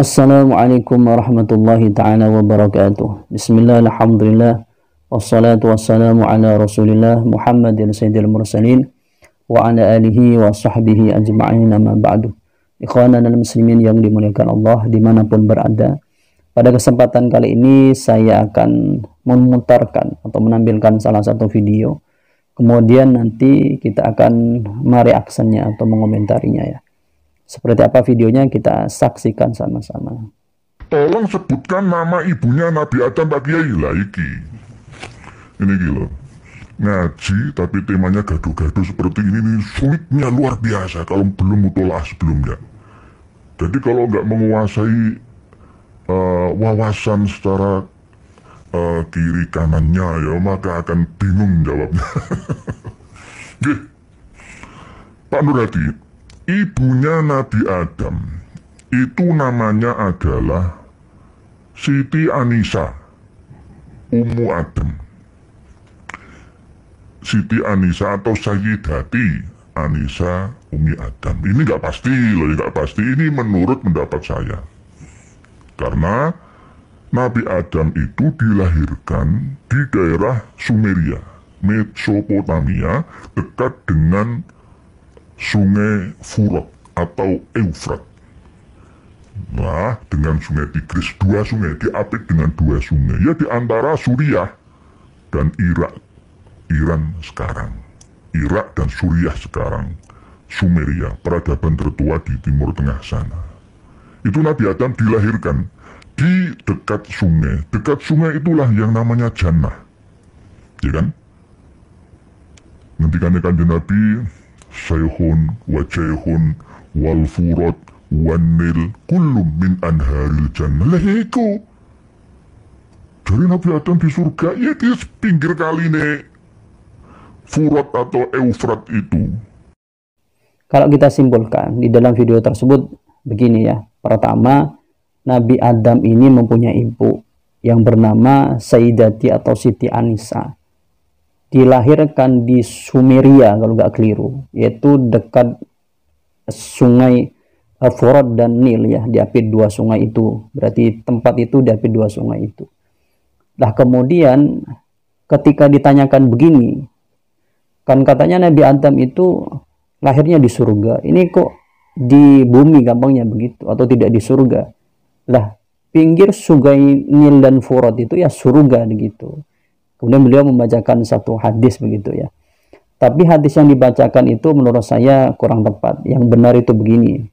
Assalamualaikum warahmatullahi ta'ala wabarakatuh. Bismillah, alhamdulillah, wassalatu wassalamu ala rasulillah Muhammadin sayyidil mursalin wa ala alihi wa sahbihi ajma'in, amma ba'du. Ikhwanan dan muslimin yang dimuliakan Allah dimanapun berada, pada kesempatan kali ini saya akan memutarkan atau menampilkan salah satu video, kemudian nanti kita akan mereaksinya atau mengomentarinya ya. Seperti apa videonya kita saksikan sama-sama. Tolong sebutkan nama ibunya Nabi Adam Pak Kiai lah iki. Ini gila. Ngaji tapi temanya gaduh-gaduh seperti ini nih, sulitnya luar biasa kalau belum mutolaah sebelumnya. Jadi kalau nggak menguasai wawasan secara kiri kanannya ya, maka akan bingung jawabnya. Gih. Pak Nurhadi, ibunya Nabi Adam itu namanya adalah Siti Anisa, Ummu Adam. Siti Anisa atau Sayyidati Anisa Ummi Adam. Ini nggak pasti loh, nggak pasti. Ini menurut pendapat saya. Karena Nabi Adam itu dilahirkan di daerah Sumeria, Mesopotamia, dekat dengan Sungai Furat atau Eufrat. Nah, dengan Sungai Tigris, dua sungai, diapit dengan dua sungai. Ya, di antara Suriah dan Irak, Iran sekarang. Irak dan Suriah sekarang. Sumeria, peradaban tertua di Timur Tengah sana. Itu Nabi Adam dilahirkan di dekat sungai. Dekat sungai itulah yang namanya Jannah. Ya kan? Ngendikannya Kanjeng Nabi, Sayhun wa Jayhun wal Furat wan Nil kullum min anharil jannah. Lah iku dari Nabi Adam di surga ya, di pinggir kali nih Furat atau Eufrat itu. Kalau kita simpulkan di dalam video tersebut begini ya. Pertama, Nabi Adam ini mempunyai ibu yang bernama Sayyidati atau Siti Anisa. Dilahirkan di Sumeria kalau nggak keliru, yaitu dekat sungai Furat dan Nil ya, diapit dua sungai itu. Berarti tempat itu diapit dua sungai itu. Nah kemudian ketika ditanyakan begini, kan katanya Nabi Adam itu lahirnya di surga. Ini kok di bumi gampangnya begitu, atau tidak di surga? Lah pinggir sungai Nil dan Furat itu ya surga begitu. Kemudian beliau membacakan satu hadis begitu ya. Tapi hadis yang dibacakan itu menurut saya kurang tepat. Yang benar itu begini.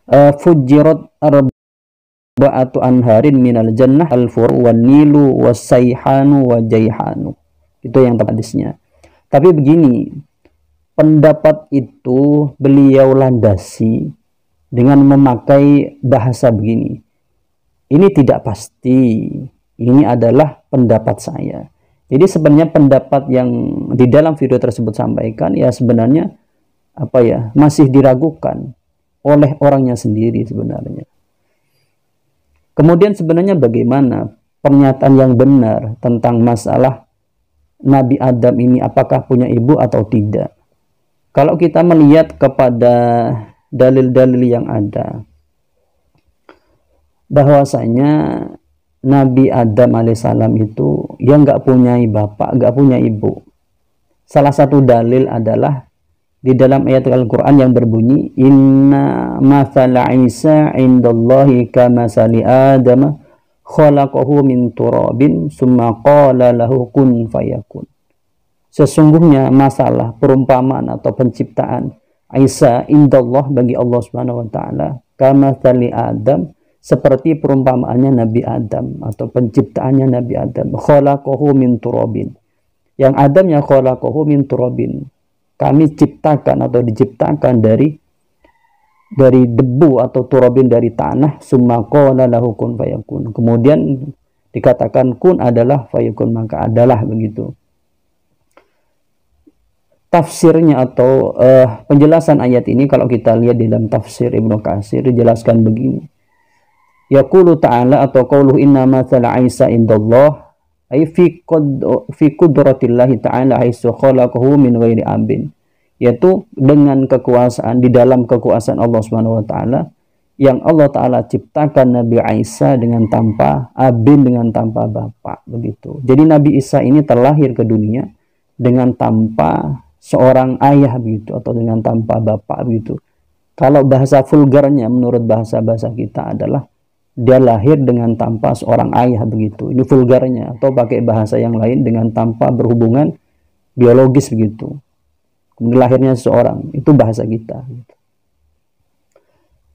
Fujirat arba'atu anharin minal jannah al-fur wan nilu wasayhanu wa jayhanu. Itu yang tepat hadisnya. Tapi begini, pendapat itu beliau landasi dengan memakai bahasa begini. Ini tidak pasti. Ini adalah pendapat saya. Jadi sebenarnya pendapat yang di dalam video tersebut sampaikan ya sebenarnya apa ya, masih diragukan oleh orangnya sendiri sebenarnya. Kemudian sebenarnya bagaimana pernyataan yang benar tentang masalah Nabi Adam ini apakah punya ibu atau tidak? Kalau kita melihat kepada dalil-dalil yang ada, bahwasanya Nabi Adam alaihissalam itu yang nggak punya bapak, nggak punya ibu. Salah satu dalil adalah di dalam ayat Al-Quran yang berbunyi, Inna mathala Isa indallahi kamasali Adam khalaqahu min turabin summa qala lahu kun fayakun. Sesungguhnya masalah perumpamaan atau penciptaan Isa indallah bagi Allah Subhanahu wa taala kamasali Adam, seperti perumpamaannya Nabi Adam atau penciptaannya Nabi Adam. Khalaqahu min turabin. Yang Adamnya khalaqahu min turabin. Kami ciptakan atau diciptakan dari debu atau turabin, dari tanah. Summa qala lahu kun fayakun. Kemudian dikatakan kun adalah, fayakun maka adalah, begitu. Tafsirnya atau penjelasan ayat ini kalau kita lihat di dalam tafsir Ibnu Katsir dijelaskan begini. Yaqulu ta'ala atau qauluhu inna mathala Isa indallah ay fi qudratillahi ta'ala haitsu khalaqahu min ghairi abin, yaitu dengan kekuasaan, di dalam kekuasaan Allah Subhanahu wa taala yang Allah Ta'ala ciptakan Nabi Isa dengan tanpa abin, dengan tanpa bapak, begitu. Jadi Nabi Isa ini terlahir ke dunia dengan tanpa seorang ayah, begitu, atau dengan tanpa bapak, begitu. Kalau bahasa vulgarnya menurut bahasa-bahasa kita adalah dia lahir dengan tanpa seorang ayah, begitu. Ini vulgarnya, atau pakai bahasa yang lain dengan tanpa berhubungan biologis, begitu. Kemudian lahirnya seseorang, itu bahasa kita, gitu.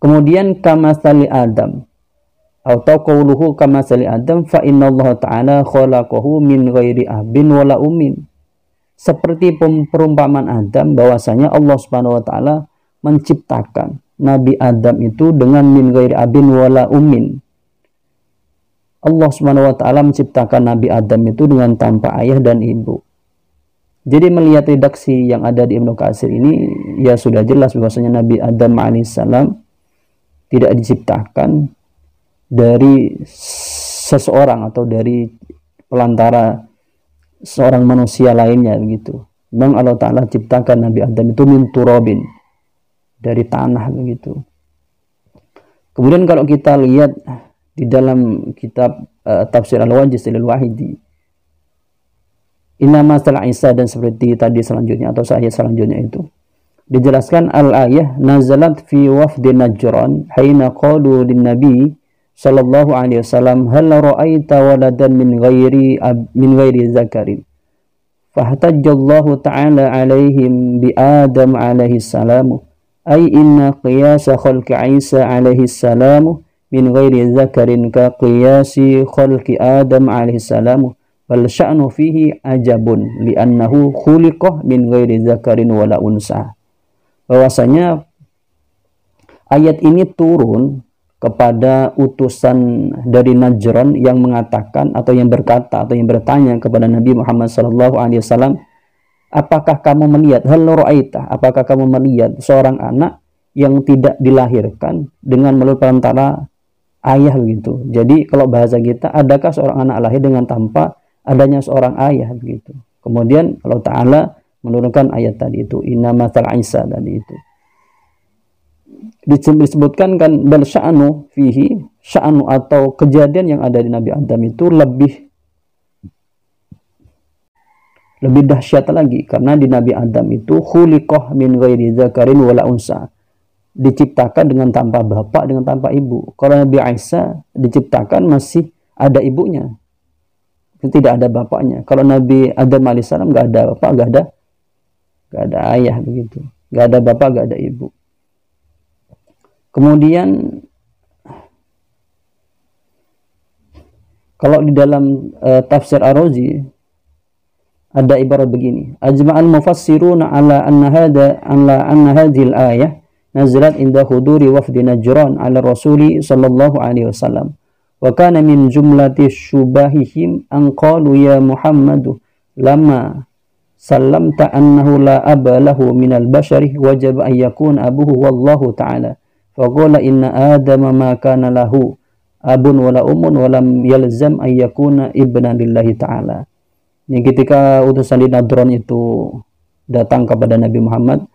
Kemudian kamasali Adam, atau qauluhu kamasali Adam fa innallaha ta'ala khalaqahu min ghairi abin wala ummin. Seperti perumpamaan Adam, bahwasanya Allah Subhanahu wa taala menciptakan Nabi Adam itu dengan min ghairi abin wala ummin. Allah Subhanahu wa taala menciptakan Nabi Adam itu dengan tanpa ayah dan ibu. Jadi melihat redaksi yang ada di Ibnu Katsir ini, ya sudah jelas bahwasanya Nabi Adam alaihissalam tidak diciptakan dari seseorang atau dari pelantara seorang manusia lainnya, begitu. Memang Allah Ta'ala ciptakan Nabi Adam itu min turabin, dari tanah, begitu. Kemudian kalau kita lihat di dalam kitab Tafsir Al-Wajiz Al-Wahidi, Inna masalah Isa, dan seperti tadi selanjutnya atau ayat selanjutnya itu dijelaskan al-ayah nazalat fi wafdi Najran haina qalu lin nabi sallallahu alaihi wasallam hal ra'aita waladan min ghairi zakarin fahtajjallahu ta'ala alaihim bi Adam alaihi salam ay inna qiyasa khalqi Isa alaihi salam min ghairi zakarin ka qiyasi khalqi Adam alaihi salam bal sya'nu fihi ajabun li'annahu khuliqa min ghairi zakarin wala unsa. Bahwasanya ayat ini turun kepada utusan dari Najran yang mengatakan atau yang berkata atau yang bertanya kepada Nabi Muhammad SAW, apakah kamu melihat, hal ra'aita, apakah kamu melihat seorang anak yang tidak dilahirkan dengan melalui perantara ayah, begitu. Jadi kalau bahasa kita, adakah seorang anak lahir dengan tanpa adanya seorang ayah, begitu. Kemudian Allah Ta'ala menurunkan ayat tadi itu, inna matal Isa tadi itu. Disebutkan kan bal sya'nu fihi, sya'nu atau kejadian yang ada di Nabi Adam itu lebih dahsyat lagi, karena di Nabi Adam itu khuliqah min ghairi zakarin wala unsa, diciptakan dengan tanpa bapak, dengan tanpa ibu. Kalau Nabi Isa diciptakan masih ada ibunya, tidak ada bapaknya. Kalau Nabi Adam alaihissalam nggak ada bapak, nggak ada ayah, begitu, nggak ada bapak, nggak ada ibu. Kemudian kalau di dalam tafsir Ar-Razi ada ibarat begini, ajma'al mufassiruna ala anna hadhil ayah nazalat inda huduri wafdi Najran ala Rasuli sallallahu alaihi wasallam wa kana min jumlati syubahihim an qalu ya Muhammadu lama sallamta annahu la aba lahu minal bashari wajib an yakun abuhu wallahu ta'ala faqala inna adama ma kana lahu abun wala umun walam yalzam an yakuna ibnan lillahi ta'ala. Ini ketika utusan di Najran itu datang kepada Nabi Muhammad,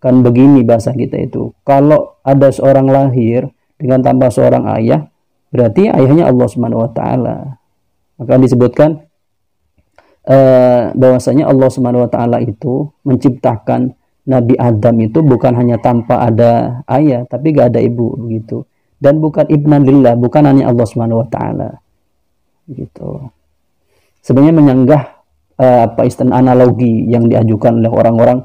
kan begini bahasa kita itu, kalau ada seorang lahir dengan tanpa seorang ayah, berarti ayahnya Allah Subhanahu wa taala. Maka disebutkan bahwasanya Allah Subhanahu wa taala itu menciptakan Nabi Adam itu bukan hanya tanpa ada ayah, tapi gak ada ibu, begitu. Dan bukan ibnan lillah, bukan hanya Allah Subhanahu wa taala. Gitu. Sebenarnya menyanggah istilah analogi yang diajukan oleh orang-orang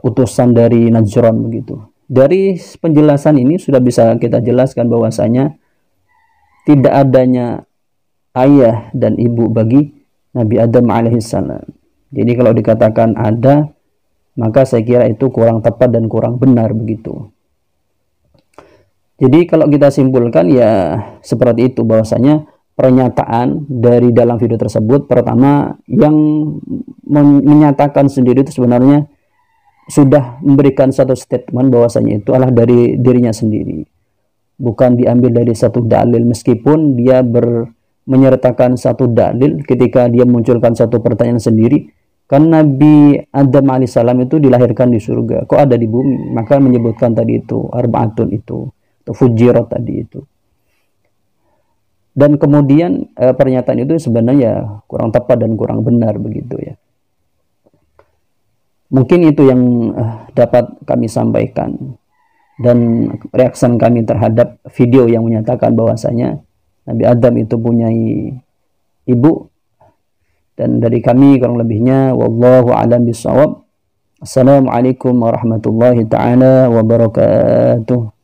utusan dari Najran, begitu. Dari penjelasan ini sudah bisa kita jelaskan bahwasanya tidak adanya ayah dan ibu bagi Nabi Adam alaihissalam. Jadi kalau dikatakan ada, maka saya kira itu kurang tepat dan kurang benar, begitu. Jadi kalau kita simpulkan ya seperti itu, bahwasanya pernyataan dari dalam video tersebut, pertama yang menyatakan sendiri itu sebenarnya sudah memberikan satu statement bahwasanya itu adalah dari dirinya sendiri, bukan diambil dari satu dalil, meskipun dia menyertakan satu dalil ketika dia munculkan satu pertanyaan sendiri. Kan Nabi Adam alaihissalam itu dilahirkan di surga, kok ada di bumi? Maka menyebutkan tadi itu arba'atun itu, atau fujirat tadi itu. Dan kemudian pernyataan itu sebenarnya kurang tepat dan kurang benar begitu ya. Mungkin itu yang dapat kami sampaikan, dan reaksi kami terhadap video yang menyatakan bahwasanya Nabi Adam itu punya ibu. Dan dari kami kurang lebihnya, wallahu a'lam bishawab. Assalamualaikum warahmatullahi taala wabarakatuh.